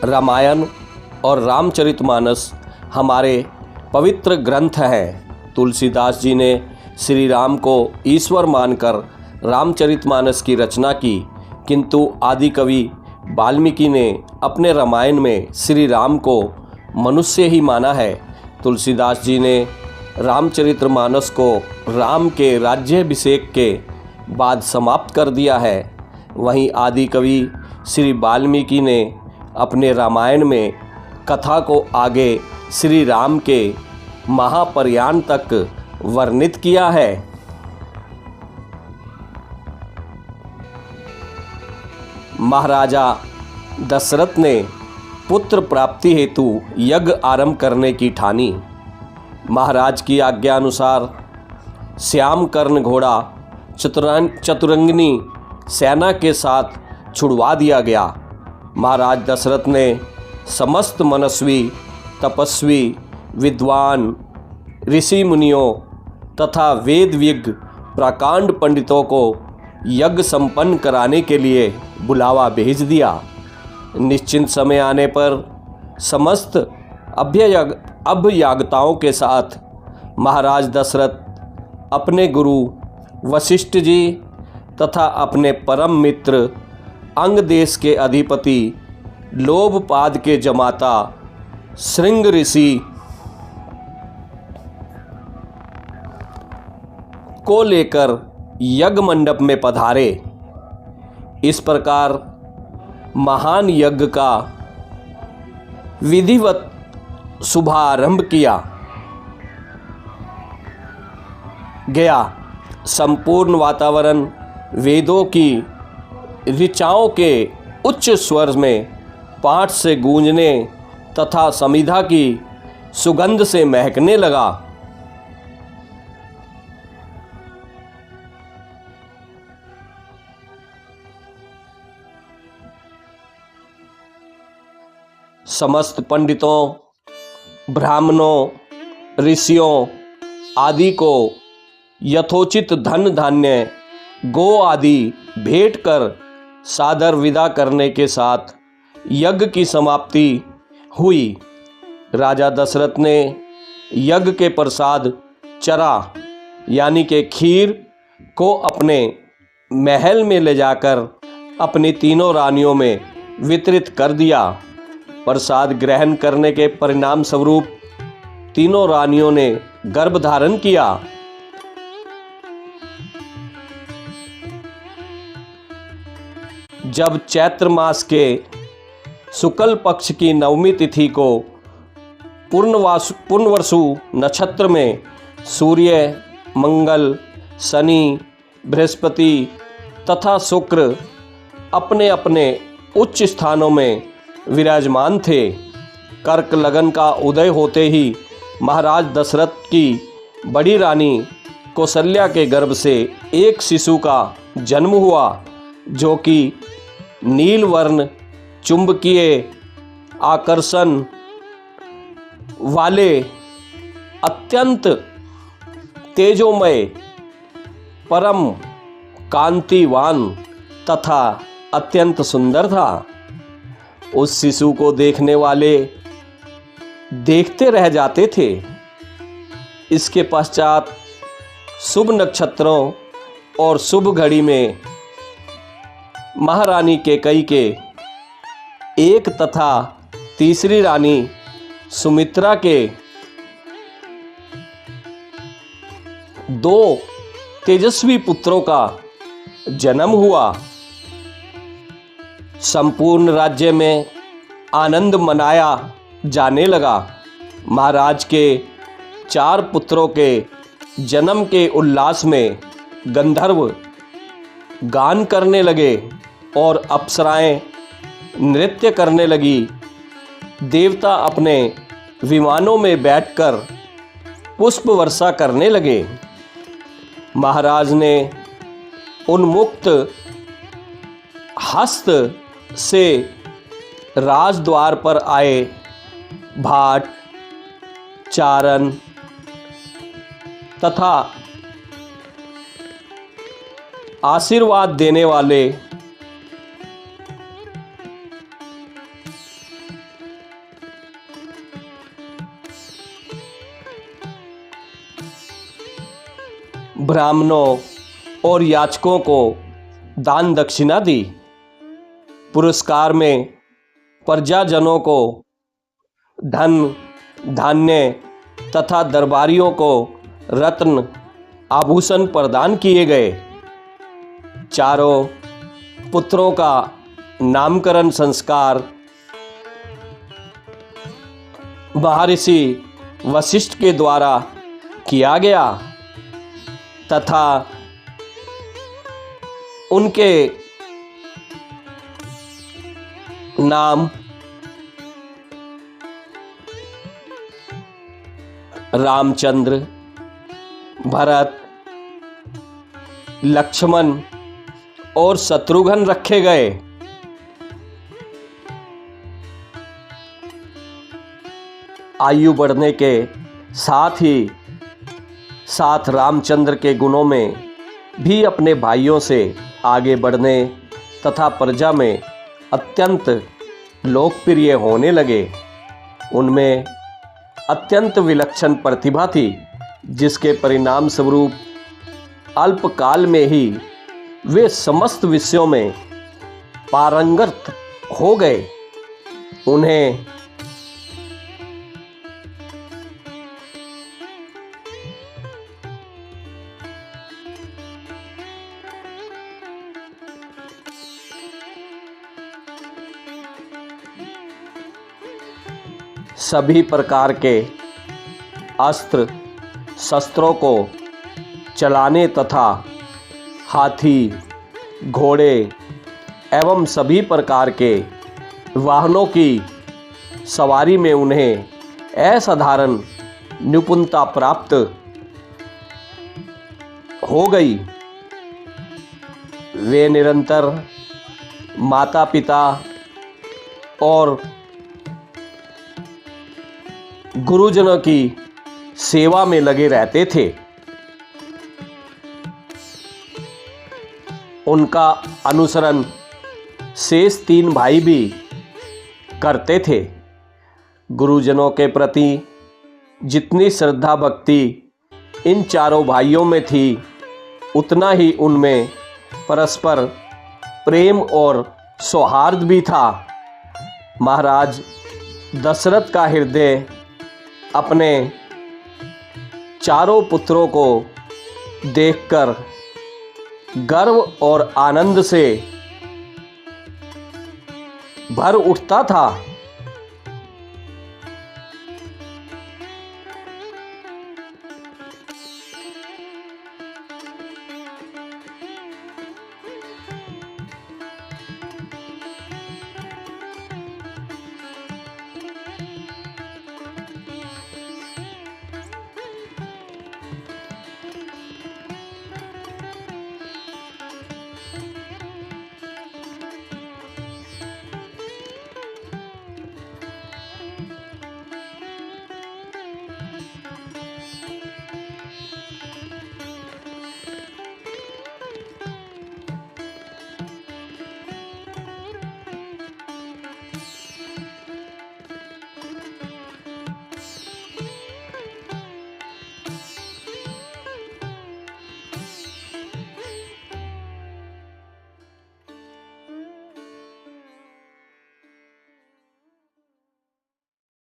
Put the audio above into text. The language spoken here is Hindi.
रामायण और रामचरितमानस हमारे पवित्र ग्रंथ हैं। तुलसीदास जी ने श्री राम को ईश्वर मानकर रामचरितमानस की रचना की, किंतु आदि कवि वाल्मीकि ने अपने रामायण में श्री राम को मनुष्य ही माना है। तुलसीदास जी ने रामचरितमानस को राम के राज्याभिषेक के बाद समाप्त कर दिया है। वहीं आदि कवि श्री वाल्मीकि ने अपने रामायण में कथा को आगे श्री राम के महाप्रयाण तक वर्णित किया है। महाराजा दशरथ ने पुत्र प्राप्ति हेतु यज्ञ आरंभ करने की ठानी। महाराज की आज्ञा अनुसार श्याम कर्ण घोड़ा चतुरंगिनी सेना के साथ छुड़वा दिया गया। महाराज दशरथ ने समस्त मनस्वी, तपस्वी, विद्वान, ऋषि मुनियों तथा वेद विज्ञ प्रकांड पंडितों को यज्ञ संपन्न कराने के लिए बुलावा भेज दिया। निश्चित समय आने पर समस्त अभ्यागताओं के साथ महाराज दशरथ अपने गुरु वशिष्ठ जी तथा अपने परम मित्र अंग देश के अधिपति लोभपाद के जमाता श्रृंग ऋषि को लेकर यज्ञ मंडप में पधारे। इस प्रकार महान यज्ञ का विधिवत शुभारंभ किया गया। संपूर्ण वातावरण वेदों की ऋचाओं के उच्च स्वर में पाठ से गूंजने तथा समिधा की सुगंध से महकने लगा। समस्त पंडितों, ब्राह्मणों, ऋषियों आदि को यथोचित धन धान्य, गो आदि भेंट कर सादर विदा करने के साथ यज्ञ की समाप्ति हुई। राजा दशरथ ने यज्ञ के प्रसाद चरा यानी कि खीर को अपने महल में ले जाकर अपनी तीनों रानियों में वितरित कर दिया। प्रसाद ग्रहण करने के परिणाम स्वरूप तीनों रानियों ने गर्भ धारण किया। जब चैत्र मास के शुक्ल पक्ष की नवमी तिथि को पूर्णवसु नक्षत्र में सूर्य, मंगल, शनि, बृहस्पति तथा शुक्र अपने अपने उच्च स्थानों में विराजमान थे। कर्क लगन का उदय होते ही महाराज दशरथ की बड़ी रानी कौशल्या के गर्भ से एक शिशु का जन्म हुआ, जो कि नील वर्ण, चुंबकीय आकर्षण वाले, अत्यंत तेजोमय, परम कांतिवान तथा अत्यंत सुंदर था। उस शिशु को देखने वाले देखते रह जाते थे। इसके पश्चात शुभ नक्षत्रों और शुभ घड़ी में महारानी कैकेयी के एक तथा तीसरी रानी सुमित्रा के 2 तेजस्वी पुत्रों का जन्म हुआ। संपूर्ण राज्य में आनंद मनाया जाने लगा। महाराज के 4 पुत्रों के जन्म के उल्लास में गंधर्व गान करने लगे और अप्सराएं नृत्य करने लगी। देवता अपने विमानों में बैठकर पुष्प वर्षा करने लगे। महाराज ने उन्मुक्त हस्त से राजद्वार पर आए भाट, चारण तथा आशीर्वाद देने वाले ब्राह्मणों और याचकों को दान दक्षिणा दी। पुरस्कार में प्रजाजनों को धन धान्य तथा दरबारियों को रत्न आभूषण प्रदान किए गए। चारों पुत्रों का नामकरण संस्कार महर्षि वशिष्ठ के द्वारा किया गया तथा उनके नाम रामचंद्र, भरत, लक्ष्मण और शत्रुघ्न रखे गए। आयु बढ़ने के साथ ही साथ रामचंद्र के गुणों में भी अपने भाइयों से आगे बढ़ने तथा प्रजा में अत्यंत लोकप्रिय होने लगे। उनमें अत्यंत विलक्षण प्रतिभा थी, जिसके परिणाम स्वरूप अल्पकाल में ही वे समस्त विषयों में पारंगत हो गए। उन्हें सभी प्रकार के अस्त्र शस्त्रों को चलाने तथा हाथी, घोड़े एवं सभी प्रकार के वाहनों की सवारी में उन्हें असाधारण निपुणता प्राप्त हो गई। वे निरंतर माता पिता और गुरुजनों की सेवा में लगे रहते थे। उनका अनुसरण शेष 3 भाई भी करते थे। गुरुजनों के प्रति जितनी श्रद्धा भक्ति इन चारों भाइयों में थी, उतना ही उनमें परस्पर प्रेम और सौहार्द भी था। महाराज दशरथ का हृदय अपने चारों पुत्रों को देखकर गर्व और आनंद से भर उठता था।